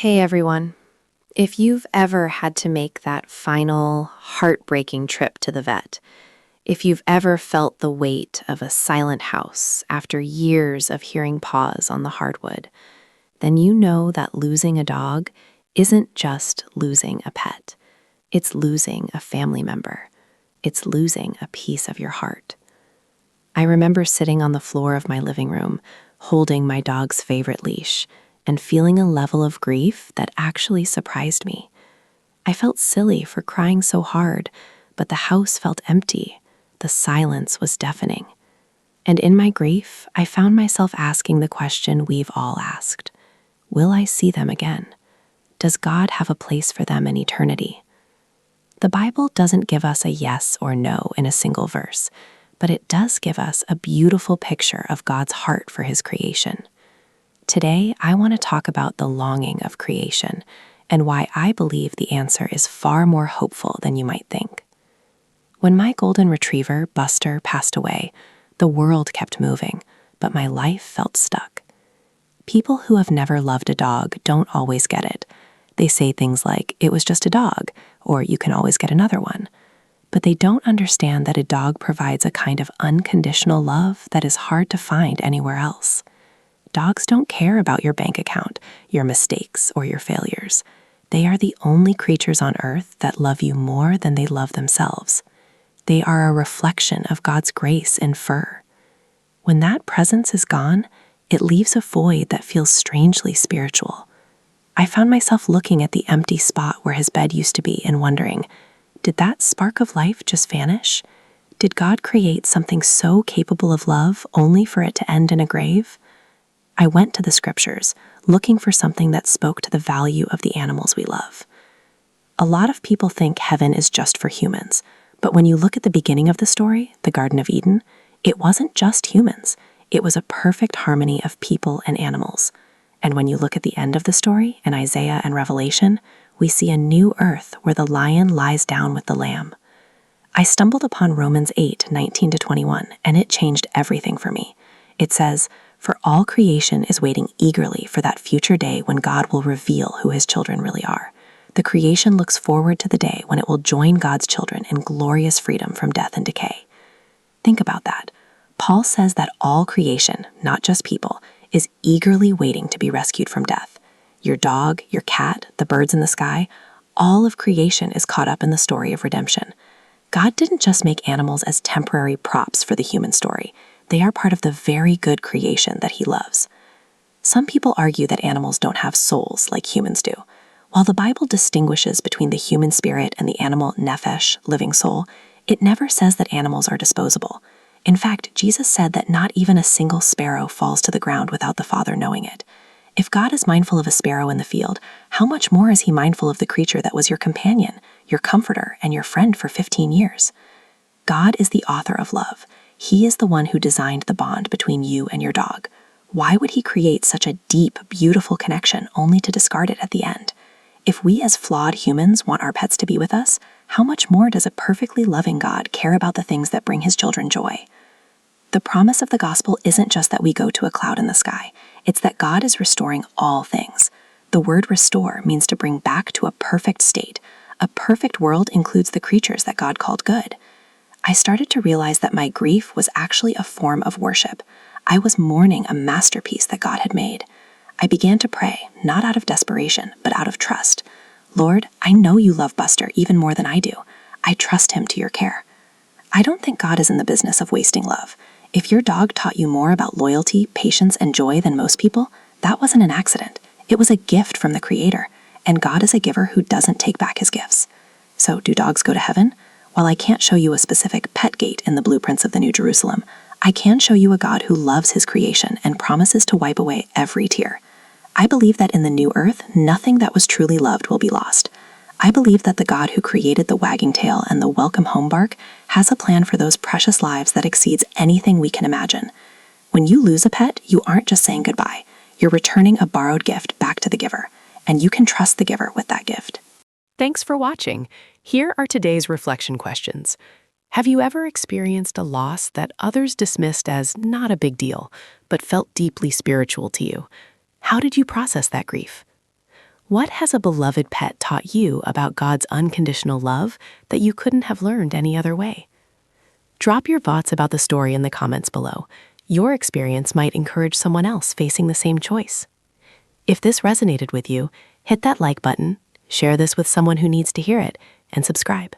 Hey everyone. If you've ever had to make that final, heartbreaking trip to the vet, if you've ever felt the weight of a silent house after years of hearing paws on the hardwood, then you know that losing a dog isn't just losing a pet. It's losing a family member. It's losing a piece of your heart. I remember sitting on the floor of my living room, holding my dog's favorite leash, and feeling a level of grief that actually surprised me. I felt silly for crying so hard, but the house felt empty. The silence was deafening. And in my grief, I found myself asking the question we've all asked. Will I see them again? Does God have a place for them in eternity? The Bible doesn't give us a yes or no in a single verse, but it does give us a beautiful picture of God's heart for His creation. Today, I want to talk about the longing of creation and why I believe the answer is far more hopeful than you might think. When my golden retriever, Buster, passed away, the world kept moving, but my life felt stuck. People who have never loved a dog don't always get it. They say things like, "It was just a dog," or "You can always get another one." But they don't understand that a dog provides a kind of unconditional love that is hard to find anywhere else. Dogs don't care about your bank account, your mistakes, or your failures. They are the only creatures on earth that love you more than they love themselves. They are a reflection of God's grace in fur. When that presence is gone, it leaves a void that feels strangely spiritual. I found myself looking at the empty spot where his bed used to be and wondering, did that spark of life just vanish? Did God create something so capable of love only for it to end in a grave? I went to the scriptures, looking for something that spoke to the value of the animals we love. A lot of people think heaven is just for humans, but when you look at the beginning of the story, the Garden of Eden, it wasn't just humans. It was a perfect harmony of people and animals. And when you look at the end of the story, in Isaiah and Revelation, we see a new earth where the lion lies down with the lamb. I stumbled upon Romans 8:19-21, and it changed everything for me. It says, "For all creation is waiting eagerly for that future day when God will reveal who His children really are. The creation looks forward to the day when it will join God's children in glorious freedom from death and decay." Think about that. Paul says that all creation, not just people, is eagerly waiting to be rescued from death. Your dog, your cat, the birds in the sky, all of creation is caught up in the story of redemption. God didn't just make animals as temporary props for the human story. They are part of the very good creation that He loves. Some people argue that animals don't have souls like humans do. While the Bible distinguishes between the human spirit and the animal nephesh, living soul, it never says that animals are disposable. In fact, Jesus said that not even a single sparrow falls to the ground without the Father knowing it. If God is mindful of a sparrow in the field, how much more is He mindful of the creature that was your companion, your comforter, and your friend for 15 years? God is the author of love. He is the one who designed the bond between you and your dog. Why would He create such a deep, beautiful connection only to discard it at the end? If we as flawed humans want our pets to be with us, how much more does a perfectly loving God care about the things that bring His children joy? The promise of the gospel isn't just that we go to a cloud in the sky. It's that God is restoring all things. The word restore means to bring back to a perfect state. A perfect world includes the creatures that God called good. I started to realize that my grief was actually a form of worship. I was mourning a masterpiece that God had made. I began to pray, not out of desperation, but out of trust. Lord, I know You love Buster even more than I do. I trust him to Your care. I don't think God is in the business of wasting love. If your dog taught you more about loyalty, patience, and joy than most people, that wasn't an accident. It was a gift from the Creator, and God is a giver who doesn't take back His gifts. So, do dogs go to heaven? While I can't show you a specific pet gate in the blueprints of the New Jerusalem, I can show you a God who loves His creation and promises to wipe away every tear. I believe that in the new earth, nothing that was truly loved will be lost. I believe that the God who created the wagging tail and the welcome home bark has a plan for those precious lives that exceeds anything we can imagine. When you lose a pet, you aren't just saying goodbye. You're returning a borrowed gift back to the giver, and you can trust the giver with that gift. Thanks for watching. Here are today's reflection questions. Have you ever experienced a loss that others dismissed as not a big deal, but felt deeply spiritual to you? How did you process that grief? What has a beloved pet taught you about God's unconditional love that you couldn't have learned any other way? Drop your thoughts about the story in the comments below. Your experience might encourage someone else facing the same choice. If this resonated with you, hit that like button, share this with someone who needs to hear it, and subscribe.